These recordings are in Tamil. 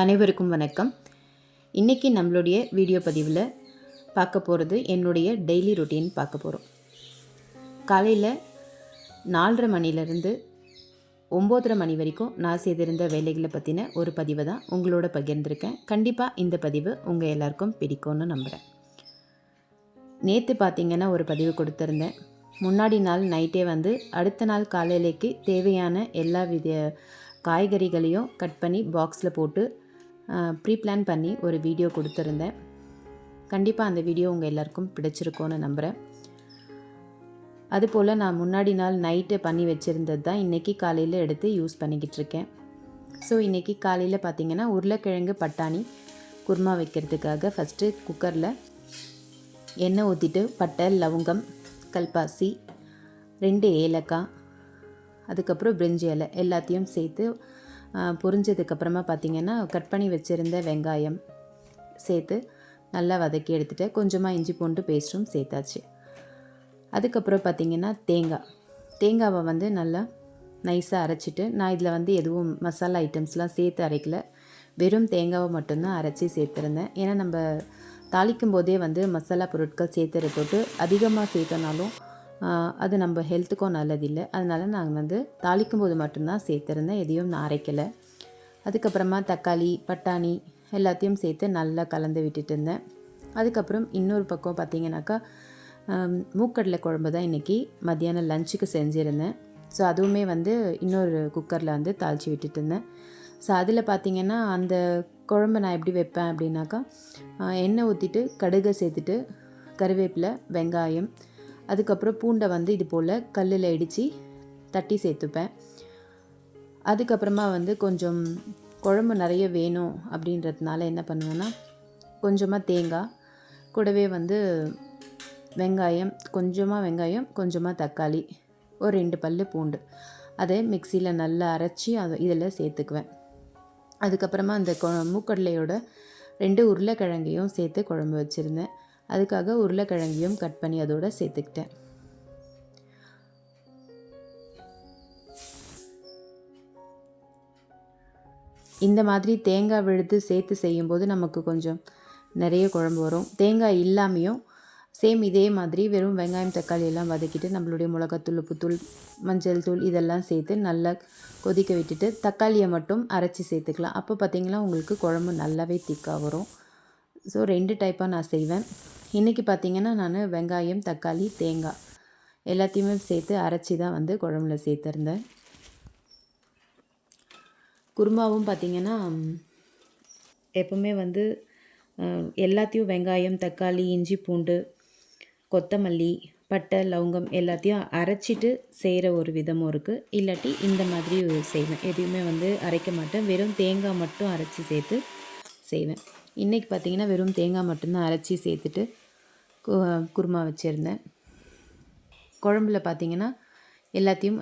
அனைவருக்கும் வணக்கம். இன்றைக்கி நம்மளுடைய வீடியோ பதிவில் பார்க்க போகிறது என்னுடைய டெய்லி ரொட்டீன் பார்க்க போகிறோம். காலையில் 4:30 மணிலேருந்து 9:30 மணி வரைக்கும் நான் செய்திருந்த வேலைகளை பற்றின ஒரு பதிவை தான் உங்களோட பகிர்ந்திருக்கேன். கண்டிப்பாக இந்த பதிவு உங்கள் எல்லாருக்கும் பிடிக்கும்னு நம்புகிறேன். நேற்று பார்த்திங்கன்னா ஒரு பதிவு கொடுத்துருந்தேன். முன்னாடி நாள் நைட்டே அடுத்த நாள் காலையிலேக்கு தேவையான எல்லா வித காய்கறிகளையும் கட் பண்ணி பாக்ஸில் போட்டு ப்ரீ பிளான் பண்ணி ஒரு வீடியோ கொடுத்துருந்தேன். கண்டிப்பாக அந்த வீடியோ உங்கள் எல்லாருக்கும் பிடிச்சிருக்கோன்னு நம்புகிறேன். அதுபோல் நான் முன்னாடி நாள் நைட்டு பண்ணி வச்சுருந்தது தான் இன்றைக்கி காலையில் எடுத்து யூஸ் பண்ணிக்கிட்டு இருக்கேன். ஸோ இன்றைக்கி காலையில் பார்த்திங்கன்னா உருளைக்கிழங்கு பட்டாணி குருமா வைக்கிறதுக்காக ஃபஸ்ட்டு குக்கரில் எண்ணெய் ஊற்றிட்டு பட்டை, லவங்கம், கல்பாசி, 2 ஏலக்காய், அதுக்கப்புறம் பிரிஞ்சி இலை எல்லாத்தையும் சேர்த்து பொரிஞ்சதுக்கப்புறமா பார்த்திங்கன்னா கட் பண்ணி வச்சுருந்த வெங்காயம் சேர்த்து நல்லா வதக்கி எடுத்துகிட்டு கொஞ்சமாக இஞ்சி பூண்டு பேஸ்ட்டும் சேர்த்தாச்சு. அதுக்கப்புறம் பார்த்திங்கன்னா தேங்காவை நல்லா நைஸாக அரைச்சிட்டு, நான் இதில் எதுவும் மசாலா ஐட்டம்ஸ்லாம் சேர்த்து அரைக்கல, வெறும் தேங்காவை மட்டும்தான் அரைச்சி சேர்த்துருந்தேன். ஏன்னா நம்ம தாளிக்கும் போதே மசாலா பொருட்கள் சேர்த்துற போட்டு அதிகமாக சேர்த்தனாலும் அது நம்ம ஹெல்த்துக்கும் நல்லதில்லை. அதனால் நான் தாளிக்கும் போது மட்டும்தான் சேர்த்துருந்தேன், எதையும் நான் அரைக்கலை. அதுக்கப்புறமா தக்காளி, பட்டாணி எல்லாத்தையும் சேர்த்து நல்லா கலந்து விட்டுட்டு இருந்தேன். அதுக்கப்புறம் இன்னொரு பக்கம் பார்த்திங்கனாக்கா மூக்கடலை குழம்பு தான் இன்றைக்கி மத்தியானம் லஞ்சுக்கு செஞ்சுருந்தேன். ஸோ அதுவுமே இன்னொரு குக்கரில் தாளித்து விட்டுட்டு இருந்தேன். ஸோ அதில் பார்த்திங்கன்னா அந்த குழம்பு நான் எப்படி வைப்பேன் அப்படின்னாக்கா, எண்ணெய் ஊற்றிட்டு கடுகை சேர்த்துட்டு கருவேப்பிலை, வெங்காயம், அதுக்கப்புறம் பூண்டை இது போல் கல்லில் இடித்து தட்டி சேர்த்துப்பேன். அதுக்கப்புறமா கொஞ்சம் குழம்பு நிறைய வேணும் அப்படின்றதுனால என்ன பண்ணுவேன்னா, கொஞ்சமாக தேங்காய் கூடவே வெங்காயம், கொஞ்சமாக தக்காளி, ஒரு 2 பல் பூண்டு, அதை மிக்சியில் நல்லா அரைச்சி இதில் சேர்த்துக்குவேன். அதுக்கப்புறமா அந்த மூக்கடலையோட 2 உருளைக்கிழங்கையும் சேர்த்து குழம்பு வச்சுருந்தேன். அதுக்காக உருளைக்கிழங்கையும் கட் பண்ணி அதோடு சேர்த்துக்கிட்டேன். இந்த மாதிரி தேங்காய் விழுது சேர்த்து செய்யும்போது நமக்கு கொஞ்சம் நிறைய குழம்பு வரும். தேங்காய் இல்லாமையும் சேம் இதே மாதிரி வெறும் வெங்காயம், தக்காளி எல்லாம் வதக்கிட்டு நம்மளுடைய மிளகாத்தூள், உப்புத்தூள், மஞ்சள் தூள் இதெல்லாம் சேர்த்து நல்லா கொதிக்க விட்டுட்டு தக்காளியை மட்டும் அரைச்சி சேர்த்துக்கலாம். அப்போ பார்த்திங்கன்னா உங்களுக்கு குழம்பு நல்லாவே திக்காக வரும். ஸோ 2 டைப்பாக நான் செய்வேன். இன்றைக்கி பார்த்திங்கன்னா நான் வெங்காயம், தக்காளி, தேங்காய் எல்லாத்தையுமே சேர்த்து அரைச்சி தான் குழம்புல சேர்த்துருந்தேன். குருமாவும் பார்த்திங்கன்னா எப்போவுமே எல்லாத்தையும் வெங்காயம், தக்காளி, இஞ்சி பூண்டு, கொத்தமல்லி, பட்டை, லவங்கம் எல்லாத்தையும் அரைச்சிட்டு செய்கிற ஒரு விதமும் இருக்குது. இல்லாட்டி இந்த மாதிரி செய்வேன். எதையுமே அரைக்க மாட்டேன், வெறும் தேங்காய் மட்டும் அரைச்சி சேர்த்து செய்வேன். இன்றைக்கி பார்த்திங்கன்னா வெறும் தேங்காய் மட்டும்தான் அரைச்சி சேர்த்துட்டு குருமா வச்சுருந்தேன். குழம்புல பார்த்திங்கன்னா எல்லாத்தையும்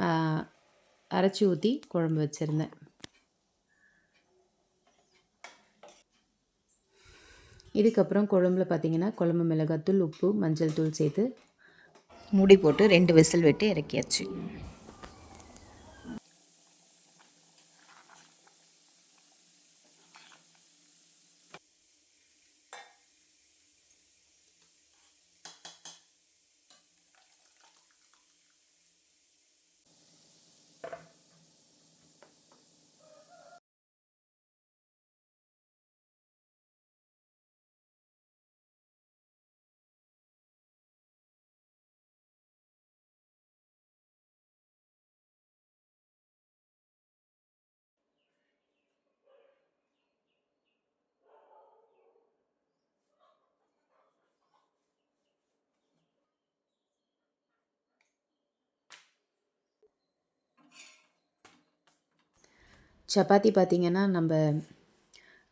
அரைச்சி ஊற்றி குழம்பு வச்சுருந்தேன். இதுக்கப்புறம் குழம்புல பார்த்திங்கன்னா குழம்பு மிளகாத்தூள், உப்பு, மஞ்சள் தூள் சேர்த்து மூடி போட்டு 2 விசில் விட்டு இறக்கியாச்சு. சப்பாத்தி பார்த்திங்கன்னா நம்ம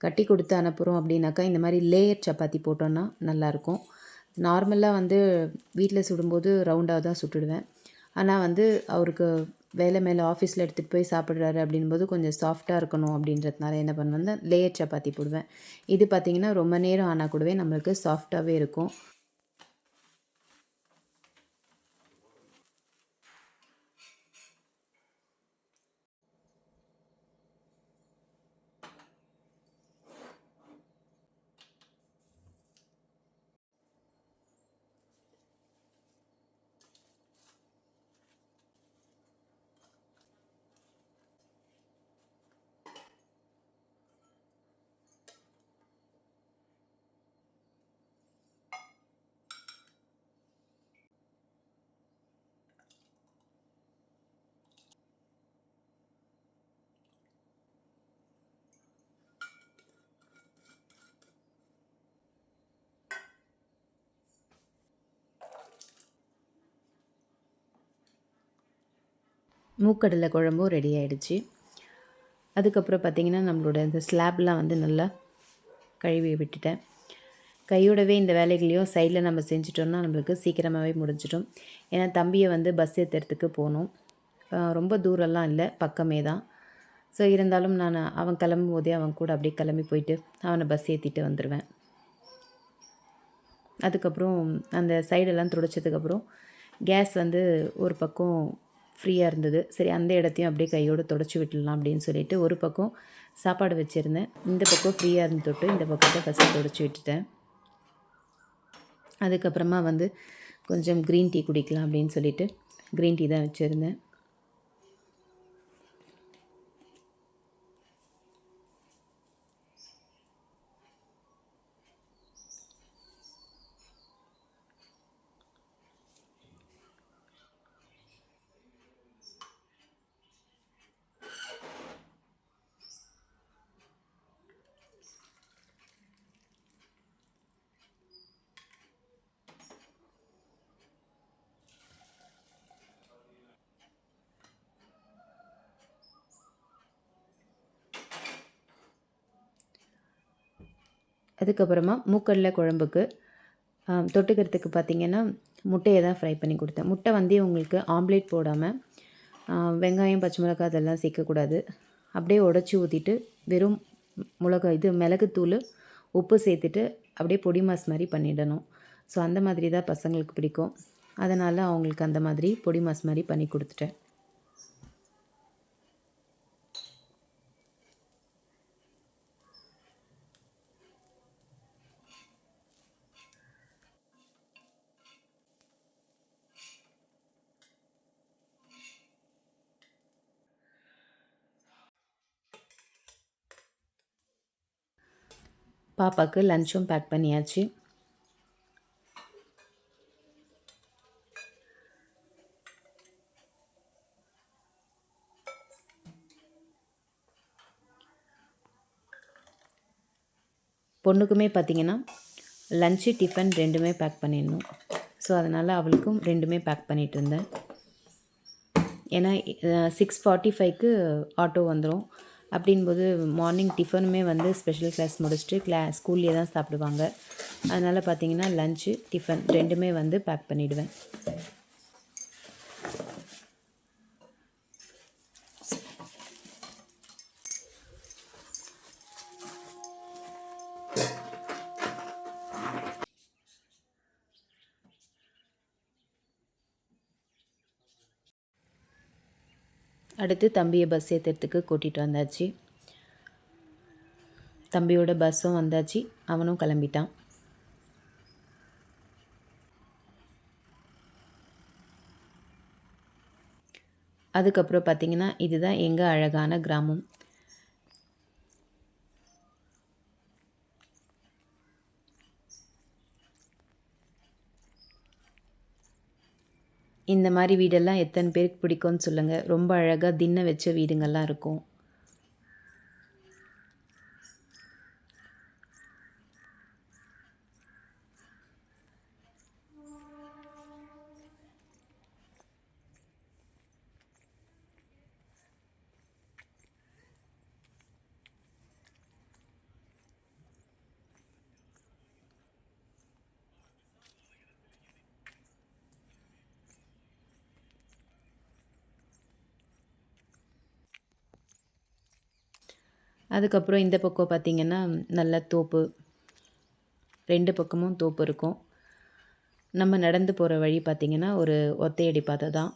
கட்டி கொடுத்து அனுப்புகிறோம் அப்படின்னாக்கா இந்த மாதிரி லேயர் சப்பாத்தி போட்டோன்னா நல்லாயிருக்கும். நார்மலாக வீட்டில் சுடும்போது ரவுண்டாக தான் சுட்டுடுவேன். ஆனால் அவருக்கு வேலை மேலே ஆஃபீஸில் எடுத்துகிட்டு போய் சாப்பிட்றாரு அப்படின்போது கொஞ்சம் சாஃப்டாக இருக்கணும் அப்படின்றதுனால என்ன பண்ணுவேன், லேயர் சப்பாத்தி போடுவேன். இது பார்த்திங்கன்னா ரொம்ப நேரம் ஆனால் கூடவே நம்மளுக்கு சாஃப்டாகவே இருக்கும். மூக்கடலை குழம்பும் ரெடி ஆகிடுச்சு. அதுக்கப்புறம் பார்த்திங்கன்னா நம்மளோட இந்த ஸ்லாப்லாம் வந்து நல்லா கழுவி விட்டுட்டேன். கையோடவே இந்த வேலைகளையும் சைடில் நம்ம செஞ்சிட்டோம்னா நம்மளுக்கு சீக்கிரமாகவே முடிஞ்சிடும். ஏன்னா தம்பியை வந்து பஸ் ஏற்றுறதுக்கு போகணும். ரொம்ப தூரம்லாம் இல்லை, பக்கமே தான். ஸோ இருந்தாலும் நான் அவன் கிளம்பும் போதே அவன் கூட அப்படியே கிளம்பி போயிட்டு அவனை பஸ் ஏற்றிட்டு வந்துடுவேன். அதுக்கப்புறம் அந்த சைடெல்லாம் துடைச்சதுக்கப்புறம் கேஸ் வந்து ஒரு பக்கம் ஃப்ரீயாக இருந்தது. சரி, அந்த இடத்தையும் அப்படியே கையோடு துடைச்சி விட்டுடலாம் அப்படின்னு சொல்லிட்டு ஒரு பக்கம் சாப்பாடு வச்சுருந்தேன். இந்த பக்கம் ஃப்ரீயாக இருந்து தொட்டு இந்த பக்கத்தை ஃபஸ்ட்டு துடைச்சி விட்டுட்டேன். அதுக்கப்புறமா வந்து கொஞ்சம் க்ரீன் டீ குடிக்கலாம் அப்படின்னு சொல்லிட்டு க்ரீன் டீ தான் வச்சுருந்தேன். அதுக்கப்புறமா மூக்கடலை குழம்புக்கு தொட்டுக்கிறதுக்கு பார்த்திங்கன்னா முட்டையை தான் ஃப்ரை பண்ணி கொடுத்தேன். முட்டை வந்து உங்களுக்கு ஆம்லேட் போடாமல் வெங்காயம், பச்சை மிளகாய் அதெல்லாம் சேர்க்கக்கூடாது. அப்படியே உடச்சி ஊற்றிட்டு வெறும் மிளகுத்தூள், உப்பு சேர்த்துட்டு அப்படியே பொடி மாஸ் மாதிரி பண்ணிடணும். ஸோ அந்த மாதிரி தான் பசங்களுக்கு பிடிக்கும். அதனால் அவங்களுக்கு அந்த மாதிரி பொடி மாஸ் மாதிரி பண்ணி கொடுத்துட்டேன். பாப்பாவுக்கு லஞ்சும் பேக் பண்ணியாச்சு. பொண்ணுக்குமே பார்த்திங்கன்னா லஞ்சு, டிஃபன் ரெண்டுமே பேக் பண்ணிடணும். ஸோ அதனால் அவளுக்கும் ரெண்டுமே பேக் பண்ணிகிட்டு இருந்தேன். ஏன்னா 6:45க்கு ஆட்டோ வந்துடும். அப்படின்போது மார்னிங் டிஃபனுமே வந்து ஸ்பெஷல் கிளாஸ் முடிச்சுட்டு ஸ்கூல்லேயே தான் சாப்பிடுவாங்க. அதனால் பார்த்திங்கன்னா லஞ்சு, டிஃபன் ரெண்டுமே வந்து பேக் பண்ணிவிடுவேன். அடுத்து தம்பியை பஸ் ஏற்றுறதுக்கு கூட்டிகிட்டு வந்தாச்சு. தம்பியோட பஸ்ஸும் வந்தாச்சு, அவனும் கிளம்பிட்டான். அதுக்கப்புறம் பார்த்திங்கன்னா இதுதான் எங்கள் அழகான கிராமம். இந்த மாதிரி வீடெல்லாம் எத்தனை பேருக்கு பிடிக்கும்னு சொல்லுங்கள். ரொம்ப அழகாக திண்ணை வச்ச வீடுங்கள்லாம் இருக்கும். அதுக்கப்புறம் இந்த பக்கம் பார்த்திங்கன்னா நல்ல தோப்பு, 2 பக்கமும் தோப்பு இருக்கும். நம்ம நடந்து போகிற வழி பார்த்திங்கன்னா ஒரு ஒத்தையடி பாதை தான்.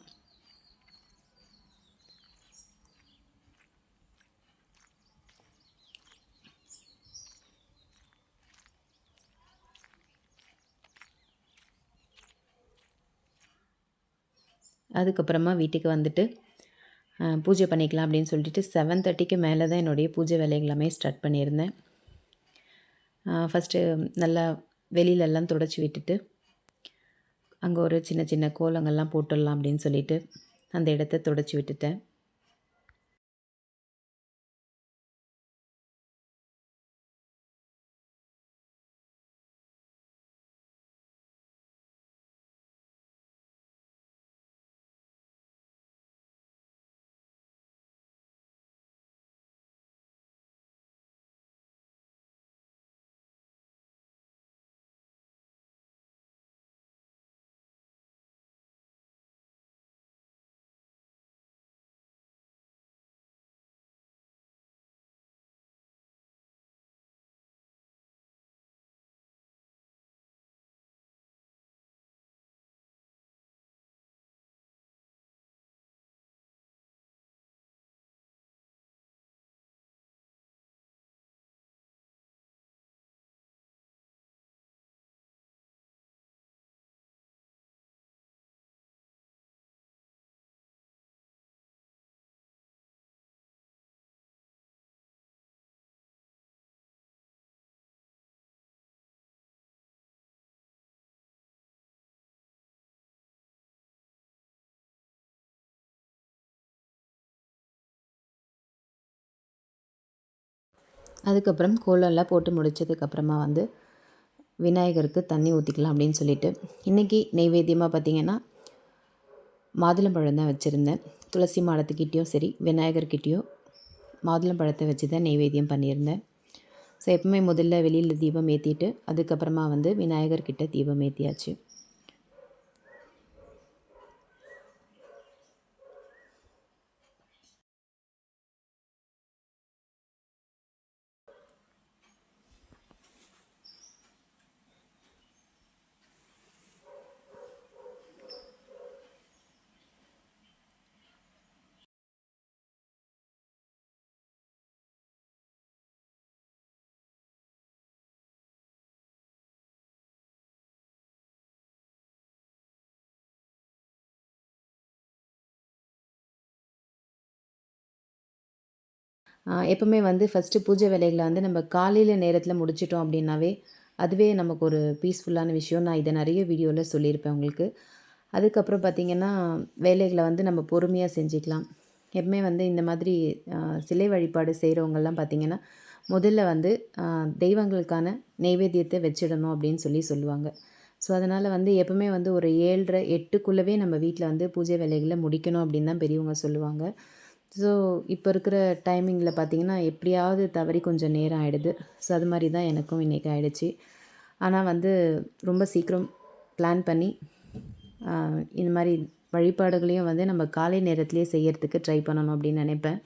அதுக்கப்புறமா வீட்டுக்கு வந்துட்டு பூஜை பண்ணிக்கலாம் அப்படின்னு சொல்லிட்டு 7:30க்கு மேலே தான் என்னுடைய பூஜை வேலைகள் ஸ்டார்ட் பண்ணியிருந்தேன். ஃபஸ்ட்டு நல்லா வெளியிலெல்லாம் துடைச்சி விட்டுட்டு அங்கே ஒரு சின்ன சின்ன கோலங்கள்லாம் போட்டுடலாம் அப்படின்னு சொல்லிட்டு அந்த இடத்த துடைச்சி விட்டுட்டேன். அதுக்கப்புறம் கோலம்லாம் போட்டு முடித்ததுக்கப்புறமா வந்து விநாயகருக்கு தண்ணி ஊற்றிக்கலாம் அப்படின்னு சொல்லிட்டு இன்றைக்கி நெய்வேத்தியமாக பார்த்திங்கன்னா மாதுளம்பழம் தான் வச்சுருந்தேன். துளசி மாடத்துக்கிட்டேயும் சரி விநாயகர்கிட்டேயும் மாதுளம்பழத்தை வச்சு தான் நெய்வேத்தியம் பண்ணியிருந்தேன். ஸோ எப்பவுமே முதல்ல வெளியில் தீபம் ஏற்றிட்டு அதுக்கப்புறமா வந்து விநாயகர்கிட்ட தீபம் ஏற்றியாச்சு. எப்பவுமே வந்து ஃபஸ்ட்டு பூஜை வேலைகளை வந்து நம்ம காலையில் நேரத்தில் முடிச்சிட்டோம் அப்படின்னாவே அதுவே நமக்கு ஒரு பீஸ்ஃபுல்லான விஷயம். நான் இதை நிறைய வீடியோவில் சொல்லியிருப்பேன் உங்களுக்கு. அதுக்கப்புறம் பார்த்திங்கன்னா வேலைகளை வந்து நம்ம பொறுமையாக செஞ்சுக்கலாம். எப்பவுமே வந்து இந்த மாதிரி சிலை வழிபாடு செய்கிறவங்கெல்லாம் பார்த்திங்கன்னா முதல்ல வந்து தெய்வங்களுக்கான நெய்வேத்தியத்தை வச்சிடணும் அப்படின்னு சொல்லுவாங்க. ஸோ அதனால் வந்து எப்பவுமே வந்து ஒரு 7:30 8க்குள்ளவே நம்ம வீட்டில் வந்து பூஜை வேலைகளை முடிக்கணும் அப்படின்னு தான் பெரியவங்க சொல்லுவாங்க. ஸோ இப்போ இருக்கிற டைமிங்கில் பார்த்திங்கன்னா எப்படியாவது தவறி கொஞ்சம் நேரம் ஆகிடுது. ஸோ அது மாதிரி தான் எனக்கும் இன்றைக்கி ஆகிடுச்சி. ஆனால் வந்து ரொம்ப சீக்கிரம் பிளான் பண்ணி இந்த மாதிரி வழிபாடுகளையும் வந்து நம்ம காலை நேரத்துலேயே செய்யறதுக்கு ட்ரை பண்ணணும் அப்படின்னு நினைப்பேன்.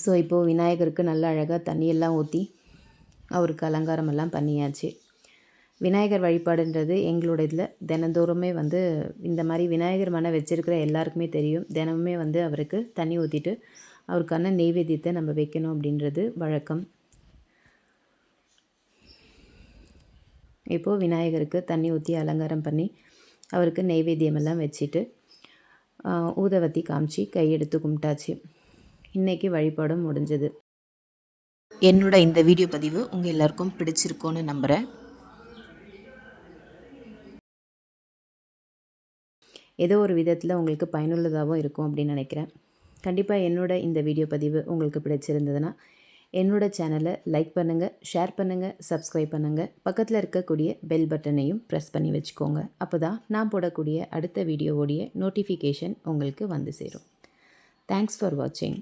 ஸோ இப்போது விநாயகருக்கு நல்லா அழகாக தண்ணியெல்லாம் ஊற்றி அவருக்கு அலங்காரமெல்லாம் பண்ணியாச்சு. விநாயகர் வழிபாடுன்றது எங்களோட இதில் தினந்தோறுமே வந்து இந்த மாதிரி விநாயகர் மனை வச்சுருக்கிற எல்லாருக்குமே தெரியும். தினமுமே வந்து அவருக்கு தண்ணி ஊற்றிட்டு அவருக்கான நெய்வேத்தியத்தை நம்ம வைக்கணும் அப்படின்றது வழக்கம். இப்போது விநாயகருக்கு தண்ணி ஊற்றி அலங்காரம் பண்ணி அவருக்கு நெய்வேத்தியமெல்லாம் வச்சுட்டு ஊதவத்தி காமிச்சு கையெடுத்து கும்பிட்டாச்சு. இன்றைக்கி வழிபாடும் முடிஞ்சது. என்னோட இந்த வீடியோ பதிவு உங்கள் எல்லாருக்கும் பிடிச்சிருக்கோன்னு நம்புகிறேன். ஏதோ ஒரு விதத்தில் உங்களுக்கு பயனுள்ளதாகவும் இருக்கும் அப்படின்னு நினைக்கிறேன். கண்டிப்பாக இந்த வீடியோ பதிவு உங்களுக்கு பிடிச்சிருந்ததுன்னா என்னோடய சேனலை லைக் பண்ணுங்கள், ஷேர் பண்ணுங்கள், சப்ஸ்கிரைப் பண்ணுங்கள். பக்கத்தில் இருக்கக்கூடிய பெல் பட்டனையும் ப்ரெஸ் பண்ணி வச்சுக்கோங்க. அப்போ தான் நான் போடக்கூடிய அடுத்த வீடியோவோடைய நோட்டிஃபிகேஷன் உங்களுக்கு வந்து சேரும். தேங்க்ஸ் ஃபார் வாட்சிங்.